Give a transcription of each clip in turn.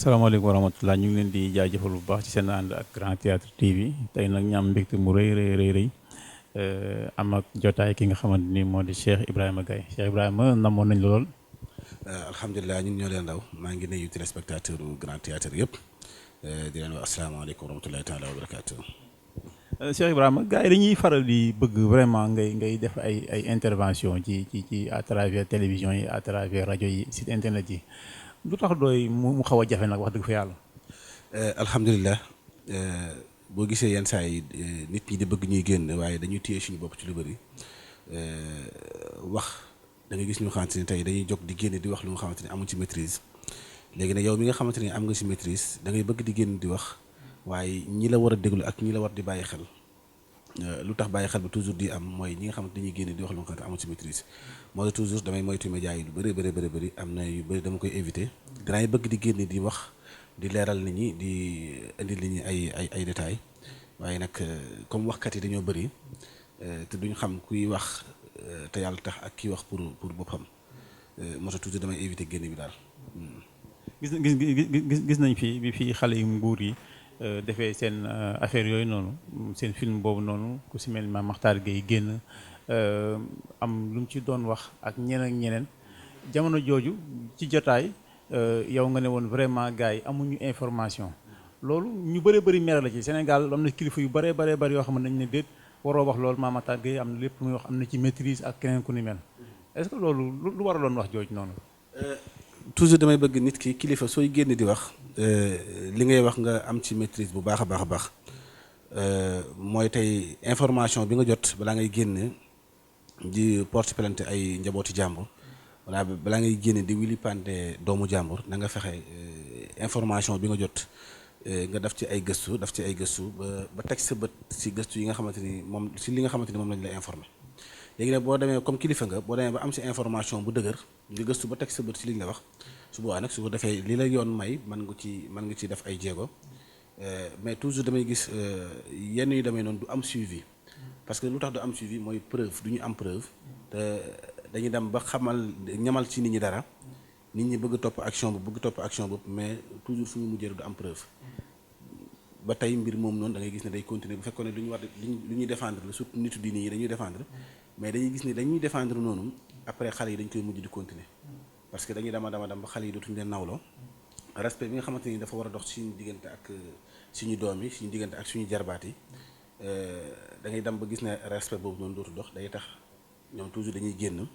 asalaamaaleykum wa rahmatulah ñu ngi leen di jaajëfal bu baax ci seen ànd ak Grand Théâtre TV tey nag ñu am mbégte mu rëy am ak jotaay ki nga xamante ni moo di Cheikh Ibrahima Gaye Cheikh Ibrahima namoon nañ la lool. alhamdulilah ñun ñoo leen daw maa ngi nuyu téléspectateur Grand Théâtre yëpp di leen wax asalaamaaleykum wa rahmatulahi taala wa barakaatu. Cheikh Ibrahima gars yi dañuy faral di bëgg vraiment ngay def ay intervention ci à travers télévision yi à travers rajo yi site internet yi. lu tax dooy mu xaw a jafe nag wax dëgg fa yàlla. alhamdulilah boo gisee yenn saa yi nit ñi di bëgg ñuy génn waaye dañuy téye suñu bopp ci lu bëri wax da nga gis ñu xamante ni tey dañuy jóg di génn di wax lu nga xamante ni amuñ ci maîtrise léegi nag yow mi nga xamante ni am nga ci maîtrise da ngay bëgg di génn di wax waaye ñi la war a déglu ak ñi la war di bàyyi xel lu tax bàyyi xel bi toujours di am mooy ñi nga xamante dañuy génn di wax lu nga xamante amuñ ci maîtrise moo tax toujours damay moytu média yi lu bëri am na yu bëri dama koy éviter dinaay bëgg di génn di wax di leeral nit ñi di indi nit ñi ay détails waaye nag comme waxkat yi dañoo bëri te duñ xam kuy wax te yàlla tax ak kiy wax pour boppam moo tax toujours damay éviter génn bi daal. gis nañ fi bi fii xale yu nguur yi defee seen affaire yooyu noonu seen film boobu noonu ku si mel ni Makhtar Gueye génn am lu mu ci doon wax ak ñeneen jamono jooju ci jotaay yow nga ne woon vraiment gars yi amuñu information loolu ñu bëri mere la ci Sénégal am na kilifa yu bëree yoo xam ne nañ ne déet waroo wax loolu Makhtar Gueye am na lépp lu muy wax am na ci maîtrise ak keneen ku ni mel est-ce que loolu lu war a doon wax jooju noonu. toujours damay bëgg nit ki kilifa sooy génn di wax li ngay wax nga am ci maîtrise bu baax a baax mooy tey information bi nga jot balaa ngay génn di porte plainte ay njabooti jàmbur wala balaa ngay génn di wili pante doomu jàmbur na nga fexe information bi nga jot nga def ci ay gëstu ba teg sa bët si gëstu yi nga xamante ni moom si li nga xamante ni moom lañ la informé léegi nag boo demee comme kilifa nga boo demee ba am si information bu dëgër nga gëstu ba teg sa bët si li ñu la wax su boobaa nag su ko defee li la yoon may mën nga ci def ay jéego mais toujours damay gis yenn yu demee noonu du am suivi parce que lu tax du am suivi mooy preuve du ñu am preuve te dañuy dem ba ñamal ci nit ñi dara nit ñi bëgg topp action boobu mais toujours fu ñu mujjee du am preuve ba tey mbir moom noonu da ngay gis ne day continuer bu fekkoon ne lu ñuy défendre la surtout nitu diine yi dañuy défendre mais dañuy gis ne dañuy défendre noonu après xale yi dañ koy mujj di continuer parce que dañuy dama ba xale yi dootuñu leen nawloo respect bi nga xamante ni dafa war a dox suñu diggante ak suñu doom yi suñu diggante ak suñu jarbaat yi da ngay dem ba gis ne respect boobu noonu dootu dox day tax ñoom toujours dañuy génn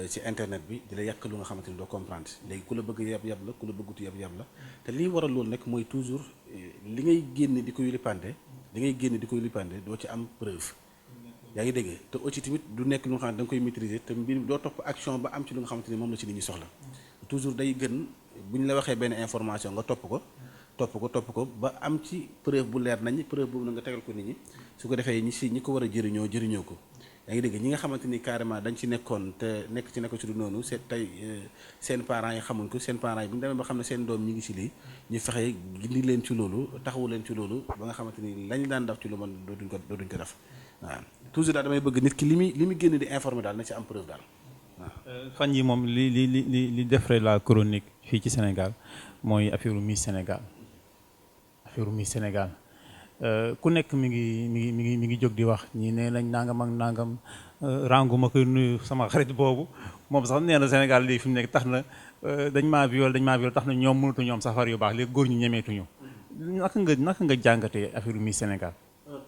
ci internet bi di la yàq lu nga xamante ni doo comprendre léegi ku la bëgg yab la ku la bëggutu yab la te lii waral loolu nekk mooy toujours li ngay génn di ko yulipande doo ci am preuve yaa ngi dégg te aussi tamit du nekk lu nga xamante da nga koy maîtriser te mbir doo topp action ba am ci lu nga xamante ni moom la ci nit ñi soxla toujours day gën bu ñu la waxee benn information nga topp ko ba am ci preuve bu leer nañ preuve boobu na nga tegal ko nit ñi su ko defee ñi ko war a jëriñoo ko yaa ngi dégg ñi nga xamante ni carrément dañ ci nekkoon te nekk ci du noonu seen parents yi xamuñ ko seen parents yi bu ñu demee ba xam ne seen doom ñi ngi ci lii ñu fexe gindi leen ci loolu taxawu leen ci loolu ba nga xamante ni lañ daan def ci lu man dootuñ ko def waaw toujours daal damay bëgg nit ki li muy génn di informer daal na ci am preuve daal waaw. fan yi moom li defre la chronique fii ci Sénégal mooy affaire Miss Sénégal ku nekk mi ngi jóg di wax ñii nee nañ nangam ak nangam rangu ma koy nuyu sama xarit boobu moom sax nee na Sénégal lii fi mu nekk tax na dañ maa viol tax na ñoom mënatu ñoom safar yu baax léegi góor ñu ñemeetuñu naka nga jàngatee affaire Miss Sénégal.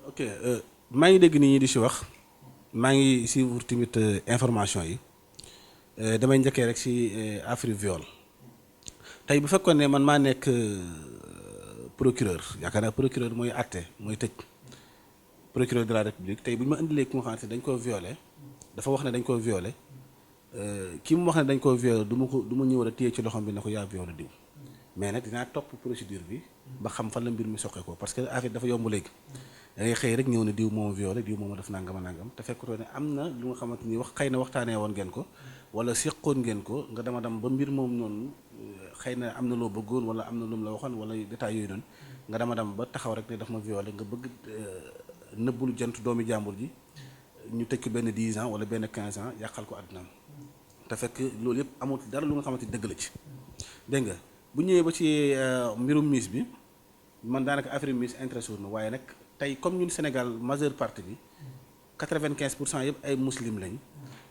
ok maa ngi dégg nit ñi di si wax maa ngi suivre tamit information yi damay njëkkee rek si affaire viol tey bu fekkoon ne man maa nekk procureur yaakaar naa procureur mooy àtte mooy tëj procureur de la république tey bu ñu ma indilee ku nga xamante ne dañ koo violé dafa wax ne dañ koo violé ki mu wax ne dañ koo violé du ma ñëw a téye ci loxoom bi ne ko yaa violé diw mais nag dinaa topp procédure bi ba xam fan la mbir mi soqee ko parce que affaire dafa yomb léegi da ngay xëy rek ñëw ne diw moom violé diw moom def nangam te fekkutoo ne am na lu nga xamante ni xëy na waxtaanee woon ngeen ko wala seqoon ngeen ko nga dama dem ba mbir moom noonu xëy na am na loo bëggoon wala am na lu mu la waxoon wala détails yooyu noonu nga dama dem ba taxaw rek ne daf ma violé nga bëgg nëbbul jant doomi jàmbur ji ñu tëj ko benn 10 ans wala benn 15 ans yàqal ko àddinaam te fekk loolu yëpp amul dara lu nga xamante ni dëgg la ci dégg nga bu ñëwee ba ci mbirum miss bi man daanaka affaire miss intéressé na waaye nag tey comme ñun Sénégal majeure partie bi 95% yëpp ay muslim lañ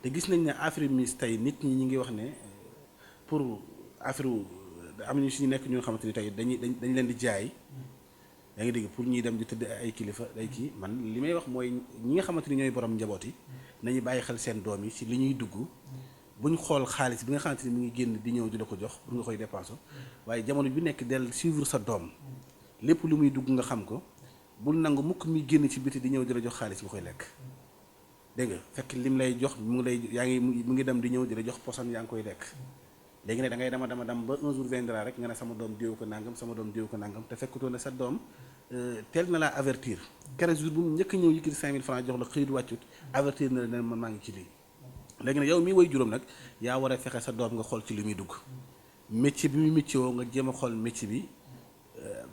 te gis nañ ne affaire miss tey nit ñi ngi wax ne pour affaire am ñu si ñu nekk ñoo xamante ni tey dañ leen di jaay. yaa ngi dégg pour ñuy dem di tëdd ay kilifa day kii man li may wax mooy ñi nga xamante ni ñooy borom njaboot yi nañu bàyyi xel seen doom yi ci li ñuy dugg buñ xool xaalis bi nga xamante ni mu ngi génn di ñëw di la ko jox pour nga koy dépenser waaye jamono bi nekk del suivre sa doom lépp lu muy dugg nga xam ko bul nangu mukk muy génn ci biti di ñëw di la jox xaalis nga koy lekk dégg nga fekk lim lay jox mu ngi dem di ñëw di la jox posan yaa ngi koy lekk léegi ne da ngay dama ba un jour viendra rek nga ne sama doom diw ko nangam sama doom diw ko nangam te fekkutoo ne sa doom teel na laa avertir 15 jours bu mu njëkk a ñëw yëkkati 5000 francs jox la xëyit wàccut avertir na la ne man maa ngi ci lii léegi ne yow mii way juróom nag yaa war a fexe sa doom nga xool ci li muy dugg métier bi muy métier woo nga jéem a xool métier bi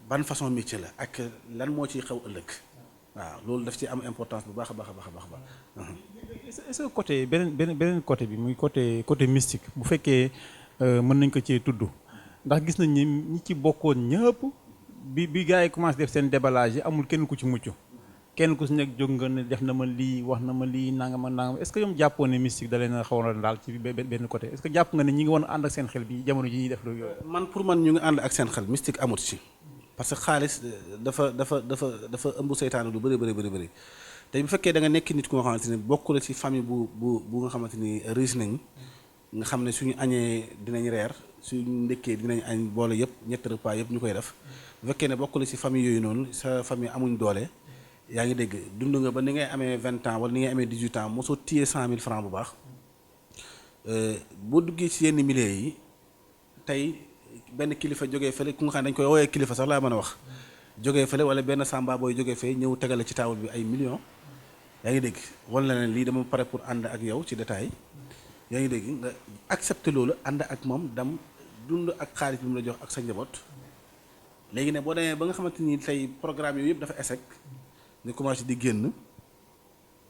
ban façon métier la ak lan moo ciy xew ëllëg waaw loolu daf ci am importance bu baax a baax a baax a baax. est-ce que côté beneen côté bi muy côté mystique bu fekkee mën nañ ko cee tudd ndax gis nañ ni ñi ci bokkoon ñëpp bi gars yi commencé def seen déballage yi amul kenn ku ci mucc kenn ku si nekk jóg nga ne def na ma lii wax na ma lii nangam ak nangam est-ce que ñoom jàppoon ne mystique da leen a xawoon a daal ci benn côté est-ce que jàpp nga ne ñi ngi woon ànd ak seen xel bi jamono ji ñuy def loolu yooyu. man pour man ñu ngi ànd ak seen xel mystique amut ci parce que xaalis dafa ëmb seytaane lu bëri te bu fekkee da nga nekk nit ku nga xamante ni bokk la ci famille bu nga xamante ni riche nañ nga xam ne suñu añee dinañ reer suñu ndëkkee dinañ añ boole yëpp ñetti repas yëpp ñu koy def bu fekkee ne bokk la ci famille yooyu noonu sa famille amuñ doole yaa ngi dégg dund nga ba ni ngay amee 20 ans wala ni ngay amee 18 ans mosoo téye 100 000 francs bu baax boo duggee ci yenn milieu yi tey benn kilifa jógee fële ku nga xam ne dañ koy woowee kilifa sax laa mën a wax jógee fële wala benn samba booy jógee fee ñëw tegale ci taabal bi ay millions yaa ngi dégg wala na lii dama pare pour ànd ak yow ci détail yaa ngi dégg nga accepté loolu ànd ak moom dam dund ak xaalis bi mu la jox ak sa njaboot léegi ne boo demee ba nga xamante ni tey programme yooyu yëpp dafa échec nga commencé di génn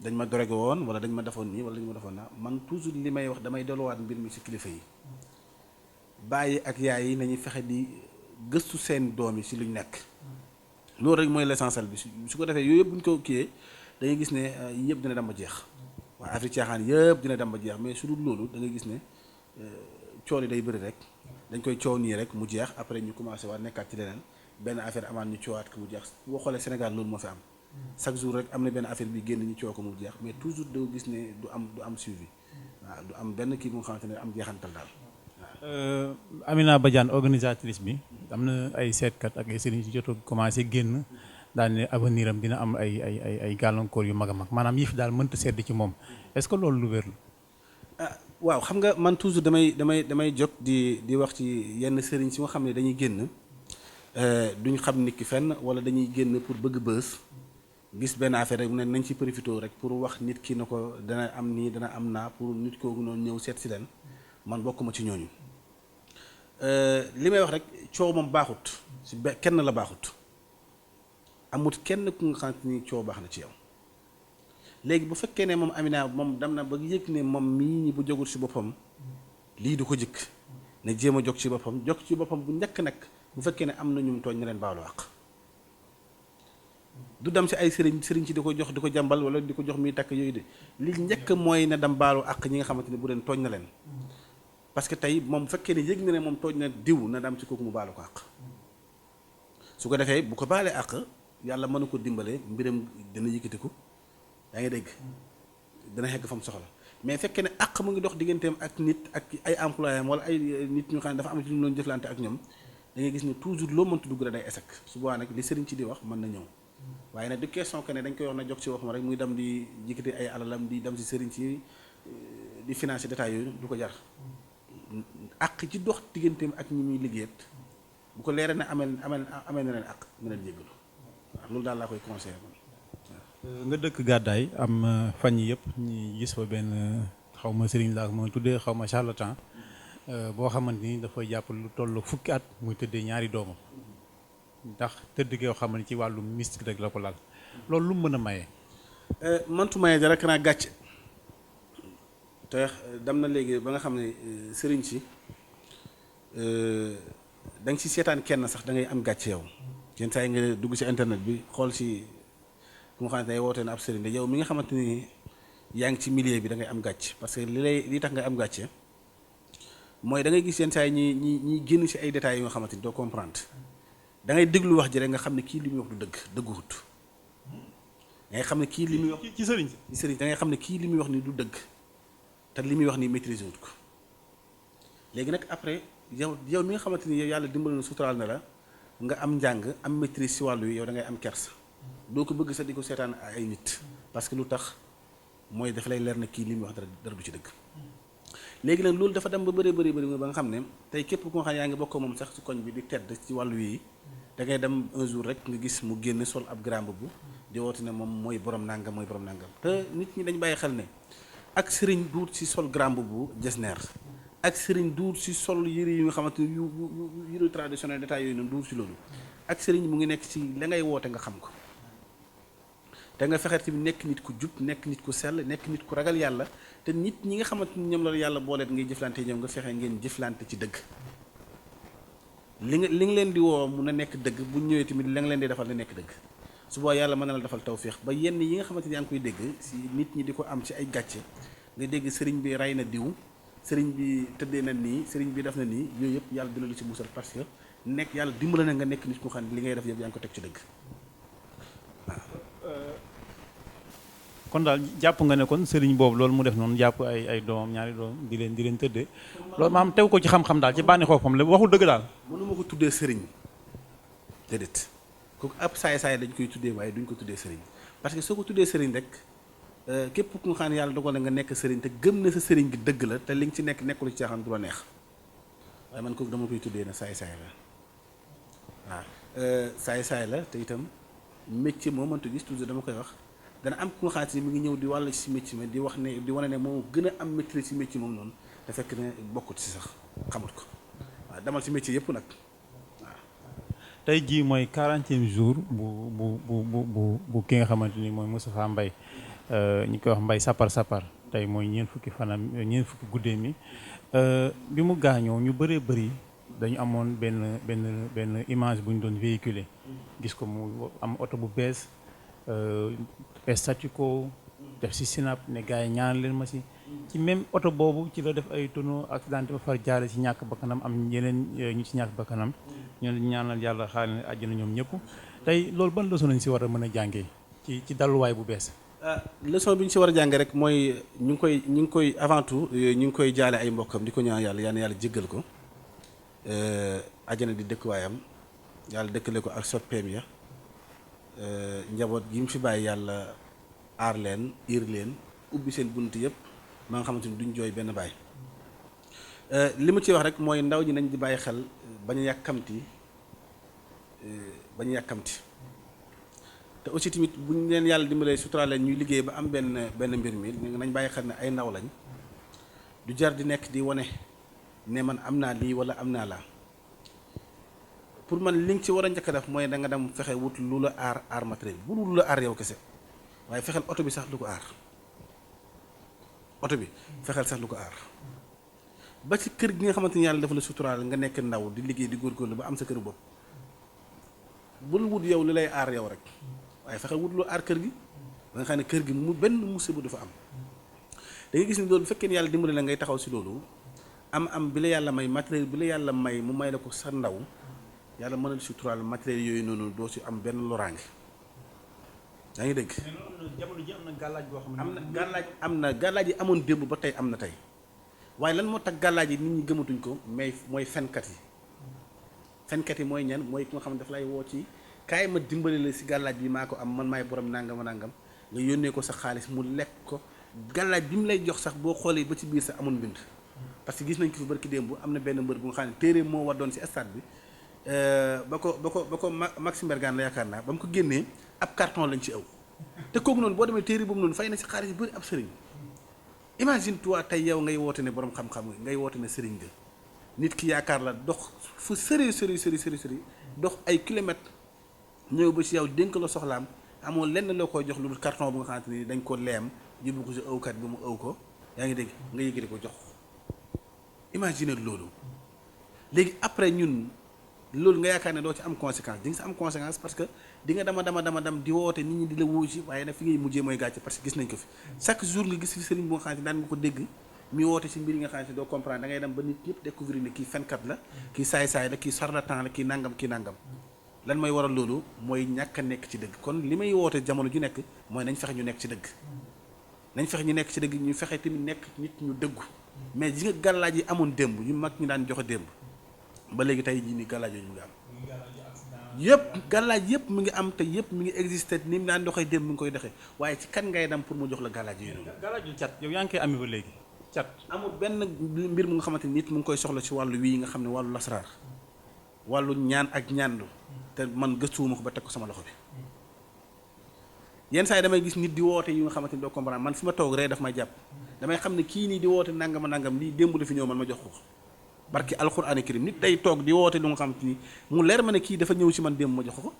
dañ ma drogué woon wala dañ ma defoon nii wala dañ ma defoon naa man toujours li may wax damay delluwaat mbir mi ci kilifa yi bàyyi ak yaay yi nañuy fexe di gëstu seen doom yi ci luñ nekk loolu rek mooy l'essentiel bi su ko defee yooyu yëpp bu ñu ko kiiyee da ngay gis ne yëpp dina dem ba jeex waaye affaire caaxaan yëpp dina dem ba jeex mais su dul loolu da ngay gis ne coow yi day bëri rek dañ koy coow nii rek mu jeex après ñu commencé waat nekkaat ci leneen benn affaire amaan ñu coowaat ko mu jeex boo xoolee Sénégal loolu moo fi am chaque jour rek am na benn affaire bi génn ñu coow ko mu jeex mais toujours doo gis ne du am suivi waaw du am benn kii bu nga xamante ne am jeexantal daal. Amina Badiane organisatrice bi am na ay seetkat ak ay sëriñ ci jot a commencé génn daal ne avenir am dina am ay gàllankoor yu mag a mag maanaam yëf daal mënta sedd ci moom est-ce que loolu lu wér la. waaw xam nga man toujours damay jóg di wax ci yenn sëriñ si nga xam ne dañuy génn duñ xam nit ki fenn wala dañuy génn pour bëgg bës gis benn affaire rek mu ne nañ ci profité rek pour wax nit ki na ko dana am nii dana am naa pour nit kooku noonu ñëw seet si leen man bokkuma ci ñooñu li may wax rek coow moom baaxut si kenn la baaxut amut kenn ku nga xamante ni coow baax na ci yow léegi bu fekkee ne moom Amina moom dem na ba yëg ne moom mii bu jógul ci boppam lii du ko jëkk ne jéem a jóg ci boppam bu njëkk nag bu fekkee ne am na ñu mu tooñ na leen baalu àq du dem ci ay sëriñ ci di ko jox di ko jàmbal wala di ko jox muy takk yooyu de li njëkk mooy na dem baalu àq ñi nga xamante ne bu leen tooñ na leen parce que tey moom bu fekkee ne yëg na ne moom tooñ na diw na dem ci kooku mu baalu ko àq su ko defee bu ko baalee àq yàlla mën na ko dimbale mbiram dina yëkkatiku yaa ngi dégg dana xegg fa mu soxla mais fekkee ne àq mu ngi dox digganteem ak nit ak ay employé am wala ay nit ñu xam ne dafa am ci lu doon jëflante ak ñoom da ngay gis ne toujours loo mënta dugg day échec su boobaa nag li sëriñ ci di wax mën na ñëw waaye nag du question que ne dañ koy wax na jox ci waxuma rek muy dem di yëkkati ay alalam di dem ci sëriñ ci di financer détails yooyu du ko jar àq ci dox digganteem ak ñi muy liggéeyat bu ko leeree ne amee na leen àq nga leen jéggalu waaw loolu daal laa koy conseillé man. nga dëkk gàddaay am fan yi yëpp ñi gis fa benn xaw ma sëriñ laa ko mën a tuddee xaw ma charlatan boo xamante ni dafa jàpp lu toll fukki at muy tëddee ñaari doomam ndax tëdd gi yoo xam ne ci wàllu mystique rek la ko laal loolu lu mu mën a maye. mëntu maye dara kanaa gàcce te dem na léegi ba nga xam ne sëriñ si da nga ci seetaan kenn sax da ngay am gàcce yow yenn saa yi nga dugg ci internet bi xool ci ku nga xamante ne woote na ab sëriñ de yow mi nga xamante ni yaa ngi ci milieu bi da ngay am gàcce parce que li tax nga am gàcce mooy da ngay gis yenn saa yi ñi génn ci ay détails yu nga xamante ni doo comprendre da ngay déglu wax ji rek nga xam ne kii li muy wax du dëgg dëgguwut da ngay xam ne kii li muy wax ci sëriñ da ngay xam ne kii li muy wax ni du dëgg te li muy wax ni maîtriser wut ko léegi nag après yow mi nga xamante ni yow yàlla dimbali na suturaal na la nga am njàng am maîtrise ci wàllu yi yow da ngay am kersa doo ko bëgg sax di ko seetaan ay nit parce que lu tax mooy dafa lay leer na kii li muy wax dara du ci dëgg léegi nag loolu dafa dem ba bëri ba nga xam ne tey képp ku nga xam ne yaa ngi bokk moom sax ci koñ bi di tedd ci wàllu yi da ngay dem un jour rek nga gis mu génn sol ab grand boubou di woote ne moom mooy borom nangam te nit ñi dañ bàyyi xel ne ak sëriñ duut ci sol grand boubou jesner ak sëriñ duut ci sol yëre yi nga xamante ni yu yëre traditionnel détail yooyu noonu duut ci loolu ak sëriñ mu ngi nekk ci la ngay woote nga xam ko te nga fexe tamit nekk nit ku jub nekk nit ku sell nekk nit ku ragal yàlla te nit ñi nga xamante ni ñoom la yàlla booleet ngay jëflante ñoom nga fexe ngeen jëflante ci dëgg li nga leen di woo mun a nekk dëgg bu ñëwee tamit la nga leen di defal na nekk dëgg su boobaa yàlla mën na la defal tawféex ba yenn yi nga xamante ni yaa ngi koy dégg si nit ñi di ko am ci ay gàcce nga dégg sëriñ bi rey na diw sëriñ bi tëddee na nii sëriñ bi def na nii yooyu yëpp yàlla dina la ci musal parce que nekk yàlla dimbala na nga nekk nit ku xam ne li ngay def yëpp yaa ngi ko teg ci dëgg waaw. kon daal jàpp nga ne kon sëriñ boobu loolu mu def noonu jàpp ay doomam ñaari doom di leen tëddee loolu maam tegu ko ci xam-xam daal ci bànni xoofam la waxul dëgg daal. mënuma ko tuddee sëriñ déedéet kooku ab saay-saay dañ koy tuddee waaye duñ ko tuddee sëriñ parce que soo ko tuddee sëriñ rek képp ku nga xam ne yàlla dogal na nga nekk sëriñ te gëm na sa sëriñ gi dëgg la te li nga ci nekk nekkul ci caaxaan du la neex waaye man kooku dama koy tuddee na saay-saay la waaw saay-saay la te itam métier moo mënta gis toujours dama koy wax dana am ku nga xamante ni mi ngi ñëw di wàll ci métier mi di wax ne di wane ne moo gën a am maîtrise ci métier moom noonu te fekk ne bokkut ci sax xamut ko waaw demal ci métier yëpp nag waaw. tey jii mooy 40e jour bu ki nga xamante ni mooy Moustapha Mbaye ñu koy wax Mbaye sapar tey mooy ñeent fukki guddee mi bi mu gaañoo ñu bëree bëri dañu amoon benn image bu ñu doon véhiculer gis ko mu am oto bu bees statu ko def si sinap ne gars yi ñaan leen ma ci même oto boobu ci la def ay tonneau accidenté ba far jaare ci ñàkk bakkanam am yeneen ñu ci ñàkk bakkanam ñu ñaanal yàlla xaar ne àjjana ñoom ñëpp tey loolu ban leçon nañ si war a mën a jàngee ci dalluwaay bu bees. leçon bi ñu si war a jàngee rek mooy ñu ngi koy avant tout ñu ngi koy jaale ay mbokkam di ko ñaan yàlla jéggal ko àjjana di dëkkuwaayam yàlla dëkkale ko ak soppeem ya njaboot gi mu fi bàyyi yàlla aar leen iir leen ubbi seen bunt yëpp ma nga xamante ni duñ jooy benn baay li ma ci wax rek mooy ndaw ñi nañ di bàyyi xel bañ a yàkkamti te aussi tamit buñ leen yàlla dimbalee suturaal leen ñuy liggéey ba am benn mbir mi nañ bàyyi xel ne ay ndaw lañ du jar di nekk di wane ne man am naa lii wala am naa laa pour man li nga ci war a njëkk a def mooy da nga dem fexe wut lu la aar matériel bu lu la aar yow kese waaye fexeel oto bi sax lu ko aar ba ci kër gi nga xamante ni yàlla dafa la suturaal nga nekk ndaw di liggéey di góorgóorlu ba am sa kër bopp bul wut yow li lay aar yow rek waaye fexeel wut lu aar kër gi ba nga xam ne kër gi mu benn musiba du fa am da ngay gis ni loolu bu fekkee ni yàlla dimbali la ngay taxaw si loolu am bi la yàlla may matériel bi la yàlla may mu may la ko sa ndaw yàlla mën na suturaal matériel yooyu noonu doo si am benn loraange yaa ngi dégg. jamono ji am na gàllaaj boo xam ne. am na gàllaaj yi amoon démb ba tey am na tey waaye lan moo tax gàllaaj yi nit ñi gëmatuñ ko mais mooy fenkat yi mooy ñan mooy ki nga xam ne daf lay woo ci kaay ma dimbali la si gàllaaj bi maa ko am man maay borom nangam nga yónnee ko sa xaalis mu lekk ko gàllaaj bi mu lay jox sax boo xoolee ba ci biir sax amul mbind parce que gis nañ ko fi barki démb am na benn mbër bu nga xam ne téere moo war doon si stade bi. ba ko Maxime Bergane la yaakaar naa ba mu ko génnee ab carton lañ ci aw te kooku noonu boo demee téere boobu noonu fay na si xaalis bëri ab sëriñ imagine toi tey yow ngay woote ne borom xam-xam ngay woote ne sëriñ nga nit ki yaakaar la dox fu sëri dox ay kilomètres ñëw ba ci yow dénk la soxlaam amoo lenn loo koy jox lu dul carton bu nga xamante ni dañ ko leem yóbbu ko si awkat bi mu aw ko yaa ngi dégg nga yëgati ko jox imagine loolu léegi après ñun loolu nga yaakaar ne doo ci am conséquence di nga si am conséquence parce que di nga dama di woote nit ñi di la wuusi waaye nag fi ngay mujjee mooy gàcce parce que gis nañ ko fi chaque jour nga gis fi sëriñ bu nga xam ne daan nga ko dégg mi woote ci mbir yi nga xam ne doo comprendre da ngay dem ba nit ñëpp découvrir ne kii fenkat la kii saay-saay la kii charlatan la kii nangam lan mooy waral loolu mooy ñàkk a nekk ci dëgg kon li may woote jamono ju nekk mooy nañ fexe ñu nekk ci dëgg nañ fexe ñu nekk ci dëgg ñu fexe tamit nekk nit ñu dëggu mais ji nga gàllaaj yi amoon démb ñu mag ñu daan joxe démb ba léegi tey jii nii gàllaaj yooyu mu ngi am yëpp gàllaaj yëpp mu ngi am te yëpp mi ngi existé ni mu daan doxee démb mi ngi koy doxee waaye ci kan ngay dem pour mu jox la gàllaaj yooyu noonu gàllaaju cat yow yaa ngi koy amee ba léegi cat amul benn mbir mu nga xamante ni nit mu ngi koy soxla ci wàllu wii nga xam ne wàllu lasraar wàllu ñaan ak ñaandu te man gëstuwuma ko ba teg ko sama loxo bi yenn saa yi damay gis nit di woote yu nga xamante ni doo comprendre man fi ma toog rek daf may jàpp damay xam ne kii nii di woote nangama nangam lii démb dafi ñëw man ma jox ko barki alxuraani karim nit day toog di woote lu nga xamante ni mu leer ma ne kii dafa ñëw ci man démb ma jox ko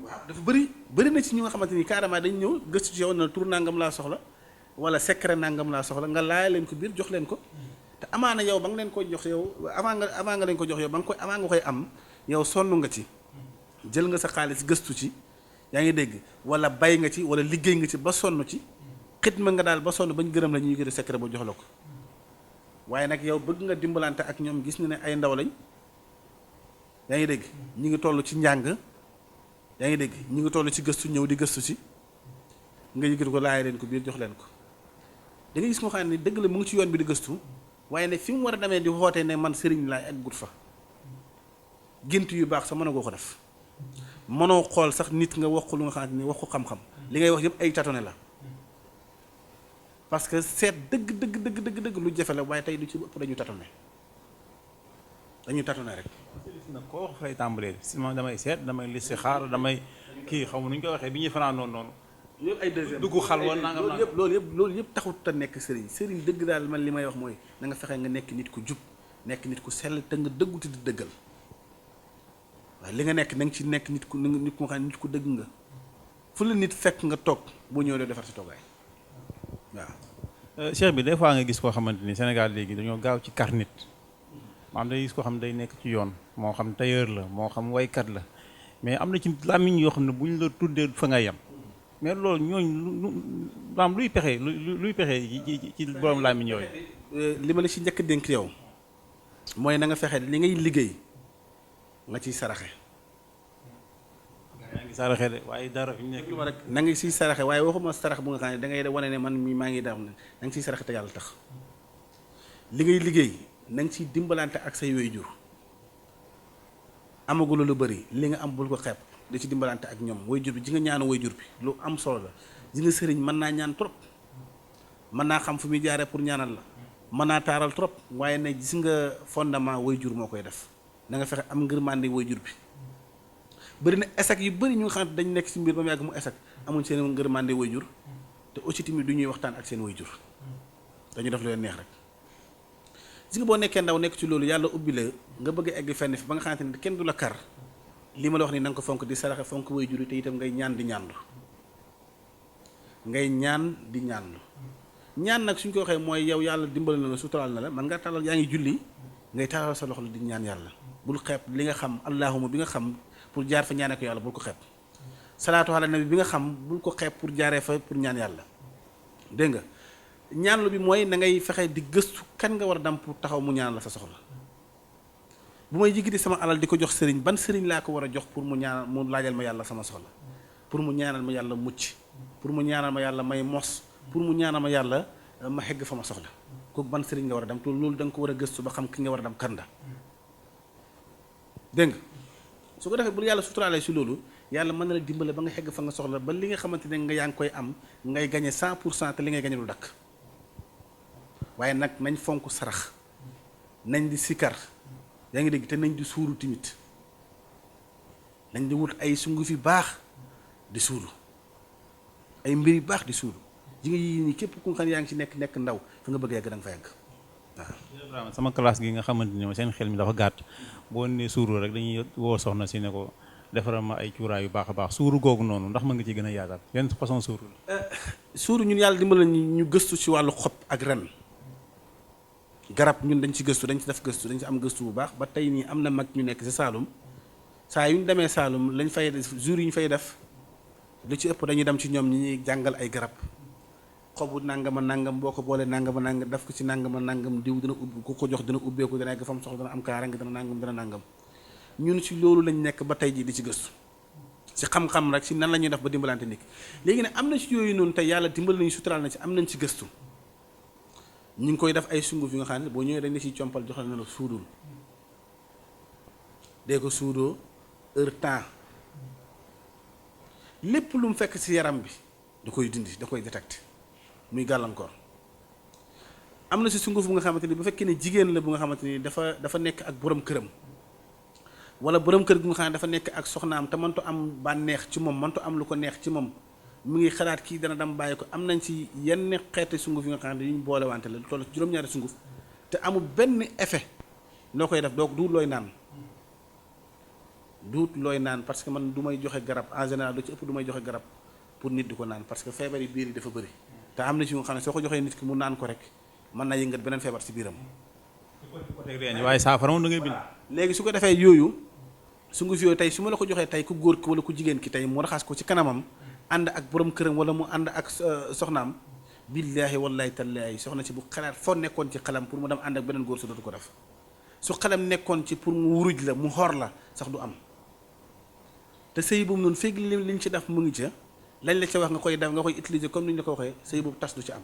waaw dafa bëri na ci ñu nga xamante ni carrément dañ ñëw gëstu ci yow na tur nangam laa soxla wala secret nangam laa soxla nga laaj leen ko biir jox leen ko te amaana yow ba nga leen koy jox yow avant nga leen ko jox yow avant nga koy am yow sonn nga ci jël nga sa xaalis gëstu ci yaa ngi dégg wala bay nga ci wala liggéey nga ci ba sonn ci xitma nga daal ba sonn bañ gërëm la ñuy gën a secret ba jox la ko waaye nag yow bëgg nga dimbalante ak ñoom gis na ne ay ndaw lañ yaa ngi dégg ñi ngi toll ci njàng yaa ngi dégg ñi ngi toll ci gëstu ñëw di gëstu ci nga yëkkati ko laaj leen ko biir jox leen ko da nga gis moo xam ne dëgg la mu ngi ci yoon bi di gëstu waaye ne fi mu war a demee di wootee ne man sëriñ laa ak gut fa gént yu baax sax mën a goo ko def mënoo xool sax nit nga wax ko lu nga xamante ni wax ko xam-xam li ngay wax yëpp ay tatone la parce que seet dëgg lu jafe la waaye tey lu ci ëpp dañu tatone rek. na koo wax fay tàmbalee si man damay seet damay listixaar damay kii xaw ma nu ñu koy waxee bi ñuy fanaan noonu. yëpp ay deuxième dugg xalwa nangam loolu yëpp taxut a nekk sëriñ dëgg daal man li may wax mooy na nga fexe nga nekk nit ku jub nekk nit ku sell te nga dëggu te di dëggal waaye li nga nekk na nga ci nekk nit ku xam ne nit ku dëgg nga fu la nit fekk nga toog boo ñëwee doo defar sa toogaay waaw. cheikh bi des fois nga gis koo xamante ni Sénégal léegi dañoo gaaw ci kar nit maanaam day gis koo xam ne day nekk ci yoon moo xam tailleur la moo xam waykat la mais am na ci làmmiñ yoo xam ne bu ñu la tuddee fa nga yem. mais loolu ñooñu maanaam luy pexe ci borom làmmiñ yooyu. li ma la ci njëkk dénk yow mooy na nga fexe li ngay liggéey nga ciy saraxe. yaa ngi saraxe de waaye dara fi ñu nekk rek na nga ciy saraxe waaye waxuma sarax bu nga xam ne da ngay wane ne man mii maa ngi def ne na nga ciy saraxe te yàlla tax li ngay liggéey na nga ciy dimbalante ak say waajur amagula lu bëri li nga am bul ko xeeb. da ci dimbalante ak ñoom waajur bi ji nga ñaanu waajur bi lu am solo la ji nga sëriñ mën naa ñaan trop mën naa xam fu muy jaaree pour ñaanal la mën naa taaral trop waaye ne gis nga fondement waajur moo koy def na nga fexe am ngërmande waajur bi bëri na échec yu bëri ñu nga xam ne dañ nekk ci mbir ba mu yàgg mu échec amuñ seen ngërmande waajur te aussi tamit du ñuy waxtaan ak seen waajur dañu def lu leen neex rek gis nga boo nekkee ndaw nekk ci loolu yàlla ubbi la nga bëgg a egg fenn fi ba nga xamante ne kenn du la kar li ma la wax ni na nga ko fonk di saraxe fonk way juri te itam ngay ñaan di ñaanlu ñaan nag suñ ko waxee mooy yow yàlla dimbali na la suturaal na la man nga talal yaa ngi julli ngay talal sa loxo la di ñaan yàlla bul xeeb li nga xam allahuma bi nga xam pour jaar fa ñaanee ko yàlla bul ko xeeb salaatu ala nabi bi nga xam bul ko xeeb pour jaaree fa pour ñaan yàlla dégg nga ñaanlu bi mooy na ngay fexe di gëstu kan nga war a dem pour taxaw mu ñaan la sa soxla bu may yëkkati sama alal di ko jox sëriñ ban sëriñ laa ko war a jox pour mu ñaanal mu laajal ma yàlla sama soxla pour mu ñaanal ma yàlla mucc pour mu ñaanal ma yàlla may mos pour mu ñaanal ma yàlla ma xegg fa ma soxla kooku ban sëriñ nga war a dem te loolu da nga ko war a gëstu ba xam ki nga war a dem kan la dégg nga su ko defee bu yàlla suturaalee si loolu yàlla mën na la dimbale ba nga xegg fa nga soxla ba li nga xamante ne nga yaa ngi koy am ngay gagné 100% te li ngay gagné du dakk waaye nag nañ fonk sarax nañ di sikar yaa ngi dégg te nañ di suuru timit nañ di wut ay sungu fi baax di suuru ay mbir yu baax di suuru ji nga yii nii képp ku nga xam yaa ngi ci nekk ndaw fa nga bëgg yàgg da nga fa yàgg waaw. sama classe gi nga xamante ni seen xel mi dafa gàtt boo nee suuru rek dañuy woo soxna si ne ko defaral ma ay cuuraay yu baax a baax suuru googu noonu ndax mën nga ci gën a yaatal yenn façon suuru la. suuru ñun yàlla dimbal ñu gëstu ci wàllu xob ak ren garab ñun dañ ci gëstu dañ ci def gëstu dañ ci am gëstu bu baax ba tey nii am na mag ñu nekk ci Saalum saa yu ñu demee Saalum lañ fay def jour yi ñu fay def lu ci ëpp dañuy dem ci ñoom ñi ñuy jàngal ay garab xobu nangama nangam boo ko boolee nangama nangam def ko ci nangama nangam diw dina ubbi ku ko jox dina ubbeeku dana egg fam soxla dana am kaaraange dana nangam dana nangam ñun ci loolu lañ nekk ba tey jii di ci gëstu ci xam-xam rek ci nan la ñuy def ba dimbalante nit léegi ne am na ci yooyu noonu tey yàlla dimbal nañu suturaal na ci am nañ ci gëstu ñu ngi koy def ay sunguf yu nga xam ne boo ñëwee dañ la ciy compal joxal na la suudul dee ko suudoo heure temps lépp lu mu fekk ci yaram bi da koy dindi da koy détecté muy gàllankoor am na ci sunguf bu nga xamante ni bu fekkee ne jigéen la bu nga xamante ni dafa nekk ak borom këram wala borom kër gi nga xam ne dafa nekk ak soxnaam te mëntu am bànneex ci moom mëntu am lu ko neex ci moom mu ngi xalaat kii dana dem bàyyi ko am nañ ci yenn xeeti sunguf yi nga xam ne yu ñu boole wante la lu toll ci juróom-ñaari sunguf te amul benn effet loo koy def donc duut looy naan parce que man du may joxe garab en général lu ci ëpp du may joxe garab pour nit di ko naan parce que feebar yi biir yi dafa bëri te am na ci nga xam ne soo ko joxee nit ki mu naan ko rek mën na yëngat beneen feebar ci biiram. waaye saafara moom da ngay bind. léegi su ko defee yooyu sunguf yooyu tey su ma la ko joxee tey ku góor ki wala ku jigéen ki tey mu raxas ko ci kanamam ànd ak borom këram wala mu ànd ak soxnaam billaahi wallaahi tallaahi soxna si bu xalaat foo nekkoon ci xalam pour mu dem ànd ak beneen góor su dootu ko def su xalam nekkoon ci pour mu wuruj la mu xor la sax du am te sëy boobu noonu fekk liñ ci def mu ngi ca lañ la ca wax nga koy def nga koy utiliser comme ni ñu la ko waxee sëy boobu tas du ci am.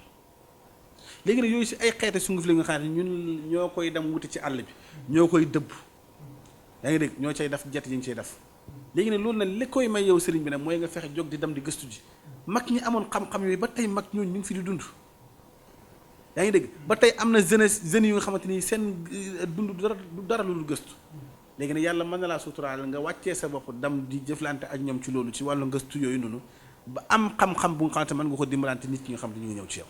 léegi nag yooyu si ay xeeti sunguf la nga xam ne ñun ñoo koy dem wuti ci àll bi ñoo koy dëbb yaa ngi dégg ñoo cay def jet yi ñu cay def léegi nag loolu nag li koy may yow sëriñ bi nag mooy nga fexe jóg di dem di gëstu ji mag ñi amoon xam-xam yooyu ba tey mag ñooñu ñu ngi fi di dund yaa ngi dégg ba tey am na jeunes yu nga xamante ni seen dund du dara lu gëstu léegi nag yàlla mën na laa suturaal nga wàccee sa bopp dem di jëflante ak ñoom ci loolu ci wàllu gëstu yooyu noonu ba am xam-xam bu nga xamante mën nga ko dimbalante nit ñi nga xam ne ñu ngi ñëw ci yow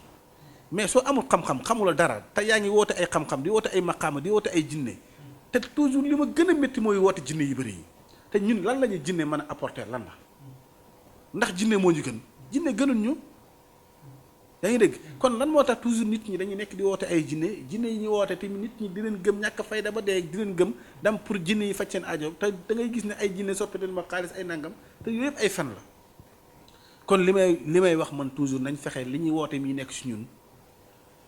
mais soo amul xam-xam xamula dara te yaa ngi woote ay xam-xam di woote ay maqaama di woote ay jinne te toujours li ma gën a métti mooy woote jinne yu bëri yi te ñun lan la ñuy jinne mën a apporter lan la ndax jinne moo ñu gën jinne gënul ñu yaa ngi dégg kon lan moo tax toujours nit ñi dañuy nekk di woote ay jinne yi ñu woote te nit ñi di leen gëm ñàkk fayda ba dee di leen gëm dam pour jinne yi faj seen aajo te da ngay gis ne ay jinne soppi leen ma xaalis ay nangam te yooyu yëpp ay fen la kon li may wax man toujours nañ fexe li ñuy woote mi nekk si ñun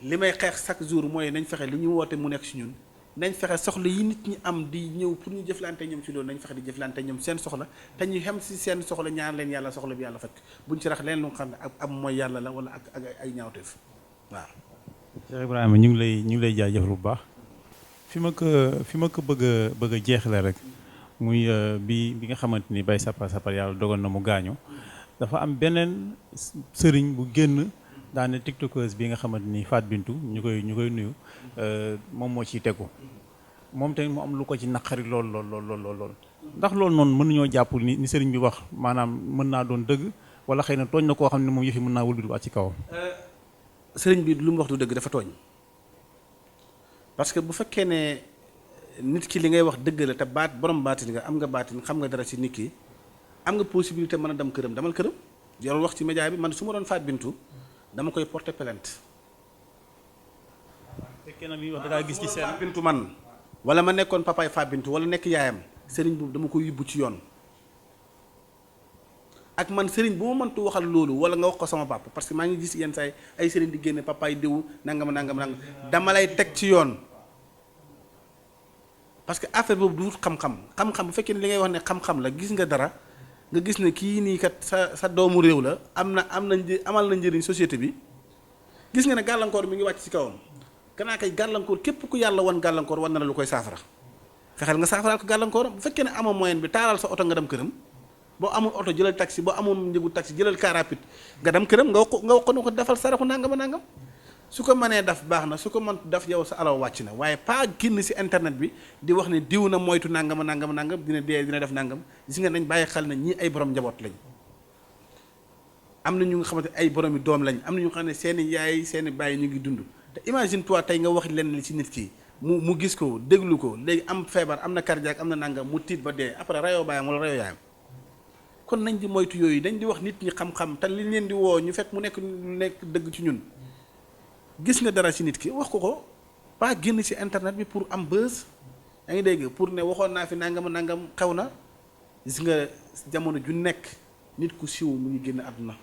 li may xeex chaque jour mooy nañ fexe li ñuy woote mu nekk si ñun nañ fexe soxla yi nit ñi am di ñëw pour ñu jëflante ñoom ci loolu nañ fexe di jëflante ñoom seen soxla te ñu xem si seen soxla ñaan leen yàlla soxla bi yàlla faj buñ ci rax leen lu nga xam ne ak am mooy yàlla la wala ak ay ñaawteef waaw. Cheikh Ibrahima ñu ngi lay jaajëfal bu baax fi ma ko bëgg a jeexale rek muy bi nga xamante ni Baye Sapa yàlla dogal na mu gaañu dafa am beneen sëriñ bu génn. daane tiktokeuse bi nga xamante ni Fatou Bintou ñu koy nuyu moom moo ciy tegu moom tamit mu am lu ko ci naqari lool ndax loolu noonu mën nañoo jàpp ni sëriñ bi wax maanaam mën naa doon dëgg wala xëy na tooñ na koo xam ne moom yëfi mën naa wëlbati waat ci kawam. sëriñ bi lu mu wax du dëgg dafa tooñ parce que bu fekkee ne nit ki li ngay wax dëgg la te borom baatin nga am nga baatin xam nga dara ci nit ki am nga possibilité mën a dem këram demal këram jarul wax ci média bi man su ma doon Fatou Bintou dama koy porter plainte. fekkee na li wax da gis ci seen Fatou Bintou man wala ma nekkoon papaay Fatou Bintou wala nekk yaayam sëriñ boobu dama koy yóbbu ci yoon ak man sëriñ bu ma mëntu waxal loolu wala nga wax ko sama papa parce que maa ngi gis yenn saa ay sëriñ di génne papaay diw nangam dama lay teg ci yoon parce que affaire boobu du xam-xam bu fekkee ne li ngay wax ne xam-xam la gis nga dara. nga gis ne kii nii kat sa doomu réew la amal na njëriñ société bi gis nga ne gàllankoor mi ngi wàcc ci kawam kanaa kay gàllankoor képp ku yàlla wan gàllankoor wan na la lu koy saafara fexeel nga saafaraal ko gàllankoor bu fekkee ne amoo moyen bi taalal sa oto nga dem këram boo amul oto jëlal taxi boo amul njëgu taxi jëlal car rapide nga dem këram nga wax ko defal saraxu nangam su ko mënee daf baax na su ko mën daf yow sa alaw wàcc na waaye pas génn ci internet bi di wax ne diw na moytu nangam dina dee dina def nangam gis nga nañ bàyyi xel na ñii ay borom njaboot lañ am na ñu nga xamante ay boromi doom lañ am na ñu nga xam ne seeni yaay seeni bàyyi ñu ngi dund te imagine toi tey nga wax leen li ci nit ki mu gis ko déglu ko léegi am feebar am na cardiaque am na nangam mu tiit ba dee après rayoo baayam wala rayoo yaayam kon nañ di moytu yooyu dañ di wax nit ñi xam-xam te li leen di woo ñu fekk mu nekk dëgg ci ñun gis nga dara ci nit ki wax ko pas génn ci internet bi pour am buzz. yaa ngi dégg pour ne waxoon naa fi nangam xew na gis nga jamono ju nekk nit ku siw mu ngi génn àdduna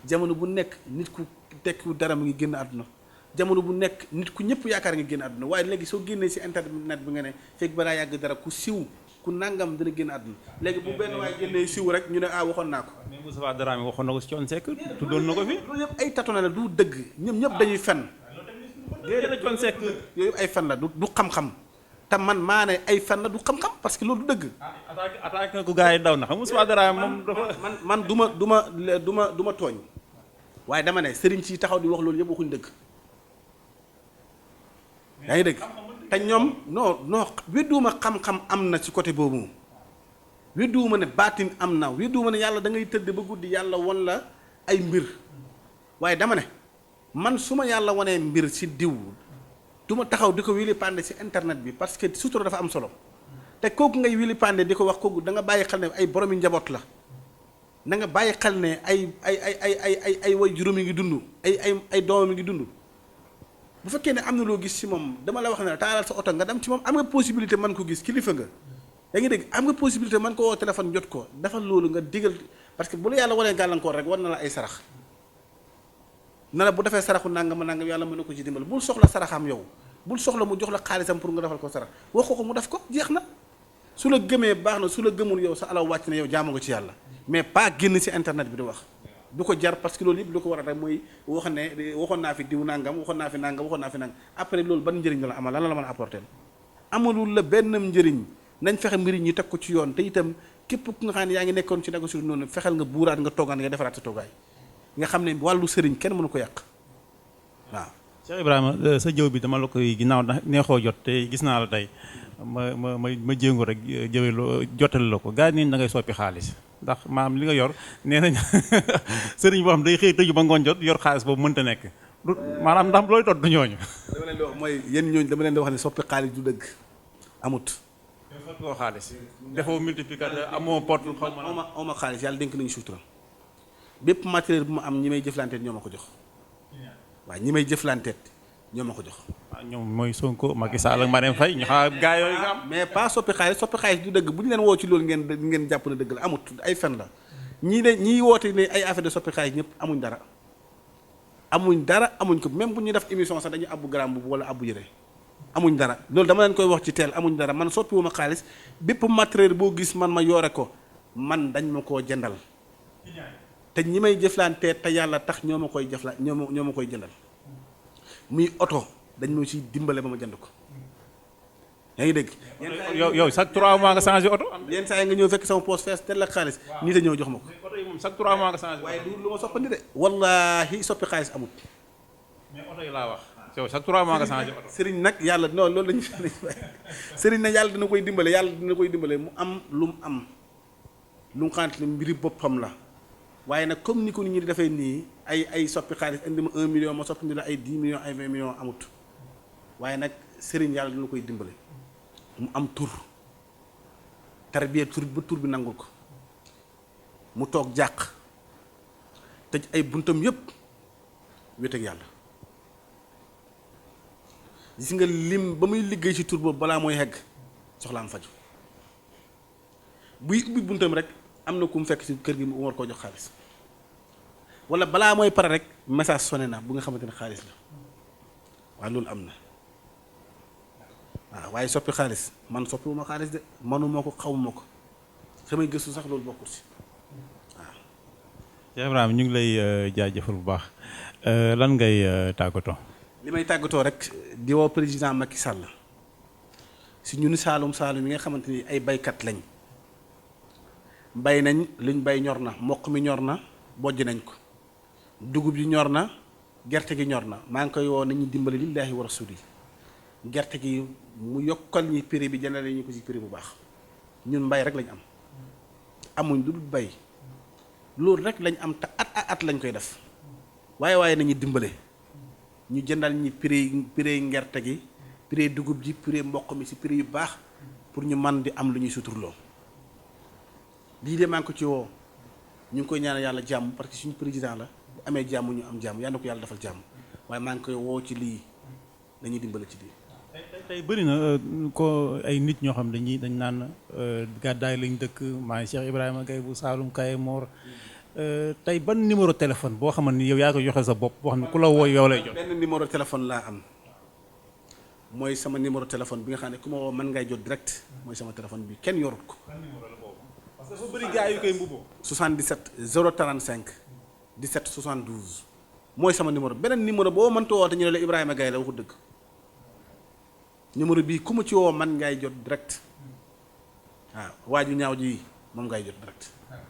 jamono bu nekk nit ku tekkiwu dara mu ngi génn àdduna jamono bu nekk nit ku ñëpp yaakaar nga génn àdduna waaye léegi soo génnee ci internet bi nga ne fekk balaa yàgg dara ku siw ku nangam dina génn àdduna léegi bu benn waaye génnee siw rek ñu ne waxoon naa ko. mais Moustapha Dramé waxoon na ko ci Thione Seck tuddoon na ko fi. loolu yëpp ay tâtonnement la du dëgg ñoom ñëpp dañuy fen. déedéet Thione Seck yooyu ay fen la du xam-xam te man maa ne ay fen la du xam-xam parce que loolu du dëgg. attaque na ko gars yi daw na xam Moustapha Dramé moom dafa. man du ma tooñ waaye dama ne sëriñ si taxaw di wax loolu yëpp waxuñ dëgg. yaa ngi dégg te ñoom non wedduuma xam-xam am na ci côté boobu wedduuma ne baatin am na wedduuma ne yàlla da ngay tëdd ba guddi yàlla won la ay mbir waaye dama ne man su ma yàlla wanee mbir ci diw du ma taxaw di ko wili pande ci internet bi parce que sutura dafa am solo te kooku ngay wili pande di ko wax kooku da nga bàyyi xel ne ay boromi njaboot la da nga bàyyi xel ne ay way juróomi ngi dund ay doomam ngi dund. bu fekkee ne am na loo gis ci moom dama la wax ne taalal sa oto nga dem ci moom am nga possibilité man ko gis kilifa nga yaa ngi dégg am nga possibilité man ko woo téléphone jot ko defal loolu nga digal parce que bu la yàlla wanee gàllankoor rek war na la ay sarax na la bu defee saraxu nangam yàlla mën na ko ci dimbal bul soxla saraxam yow bul soxla mu jox la xaalisam pour nga defal ko sarax wax ko mu def ko jeex na su la gëmee baax na su la gëmul yow sa alaw wàcc na yow jaamu nga ci yàlla mais pas génn ci internet bi di wax du ko jar parce que loolu yëpp lu ko war a rek mooy wax ne waxoon naa fi diw nangam waxoon naa fi nangam après loolu ban njëriñ la amal lan la mën a apporter amalul la benn njëriñ nañ fexe mbiri ñi teg ko ci yoon te itam képp ku nga xam ne yaa ngi nekkoon ci négociation noonu fexeel nga buuraat nga toogaan nga defaraat sa toogaay nga xam ne wàllu sëriñ kenn mënu ko yàq waaw. Cheikh Ibrahima sa jëw bi dama la koy ginnaaw ndax neexoo jot te gis naa la tey ma jéngu rek jëwee loo jottali la ko gars yi da ngay soppi xaalis ndax maam li nga yor nee nañ sëriñ boo xam day xëy tëju ba ngoon jot yor xaalis boobu mënta nekk maanaam ndax looy tot du ñooñu. dama leen di wax mooy yéen ñooñu dama leen di wax ne soppi xaalis du dëgg amut. soppi ko xaalis defoo multiplicateur amoo porte xaw ma xaalis yàlla dénk nañu sutura bépp matériel bu ma am ñi may jëflanteet ñoo ma ko jox waaw ñi may jëflanteet ñoo ma ko jox. waaw ñoom mooy Sonko Macky Sall ak Marème Faye ñu xam gaa yooyu nga am. mais pas soppi xaalis du dëgg bu ñu leen woo ci loolu ngeen jàpp ne dëgg la amut ay fen la ñii woote ne ay affaire de soppi xaalis ñëpp amuñ dara amuñ ko même bu ñuy def émission sax dañuy abbu garam bu wala abbu yëre amuñ dara loolu dama leen koy wax ci teel amuñ dara man soppiwuma xaalis bépp matériel boo gis man ma yoore ko man dañ ma koo jëndal te ñi may jëflantee te yàlla tax ñoo ma koy jëndal muy oto dañ ma ciy dimbale ba ma jënd ko yaa ngi dégg. yow chaque 3 mois nga changé oto. yenn saa yi nga ñëw fekk sama poche fees tel ak xaalis nit a ñëw jox ma ko. oto yi moom chaque 3 mois nga changé. waaye du lu ma soppandi de. wallaahi soppi xaalis amut. mais oto yi laa wax. yow chaque 3 mois nga changé oto. sëriñ nag yàlla non loolu lañu sëriñ nag yàlla dina koy dimbale mu am lu mu am lu nga xamante ne mbiri boppam la waaye nag comme ni ko nit ñi di defee nii ay soppi xaalis indi ma 1 million ma soppi la ay 10 millions ay 20 millions amut waaye nag sëriñ yàlla dina koy dimbale mu am tur tarbiya tur ba tur bi nangul ko mu toog jàq tëj ay buntam yépp wét ak yàlla gis nga lim ba muy liggéey ci tur boobu balaa mooy hegg soxla am faju buy ubbi buntam rek am na ku mu fekk ci kër gi mu war koo jox xaalis wala balaa mooy pare rek message sonné na bu nga xamante ne xaalis la waaye loolu am na waaw waaye soppi xaalis man soppiwuma xaalis de manuma ko xawuma ko samay gëstu sax loolu bokkul si waaw. Cheikh Ibrahima ñu ngi lay jaajëfal bu baax lan ngay tàggatoo. li may tàggatoo rek di woo président Macky Sall si ñun Saalum yi nga xamante ni ay baykat lañ bay nañ luñ bay ñor na mboq mi ñor na bojj nañ ko dugub yi ñor na gerte gi ñor na maa ngi koy woo nañu dimbali lillaahi wa rasuli gerte gi mu yokkal ñi prix bi jëndale ñu ko ci prix bu baax ñun mbay rek lañ am amuñ lu dul bay loolu rek lañ am te at lañ koy def waaye nañu dimbale ñu jëndal ñi prix gerte gi prix dugub ji prix mboq mi ci prix yu baax pour ñu man di am lu ñuy suturloo lii de maa ngi ko ci woo ñu ngi koy ñaanal yàlla jàmm parce que suñu président la bu amee jàmm ñu am jàmm yal na ko yàlla defal jàmm waaye maa ngi koy woo ci lii nañuy dimbale ci lii. tey bëri na ko ay nit ñoo xam dañ naan gàddaay lañ dëkk maa Cheikh Ibrahima Gaye bu Saalum Kaye Mor tey ban numéro téléphone boo xamante ni yow yaa ko joxe sa bopp boo xam ne ku la woo yow lay jot. benn numéro téléphone laa am mooy sama numéro téléphone bi nga xam ne ku ma woo mën ngay jot direct mooy sama téléphone bi kenn yorut ko. parce que dafa bëri gars yu koy mbubboo. 77 035 17 72 mooy sama numéro beneen numéro boo mënta woote ñu ne la Ibrahima Gaye la waxu dëgg numéro bii ku mu ci woo man ngay jot direct waaw waa ju ñaaw ji moom ngay jot direct.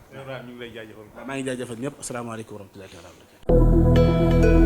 ñu ngi lay jaajëfal. maa ngi jaajëfal ñëpp asalaamaaleykum wa rahmatullahi wa barakatuh.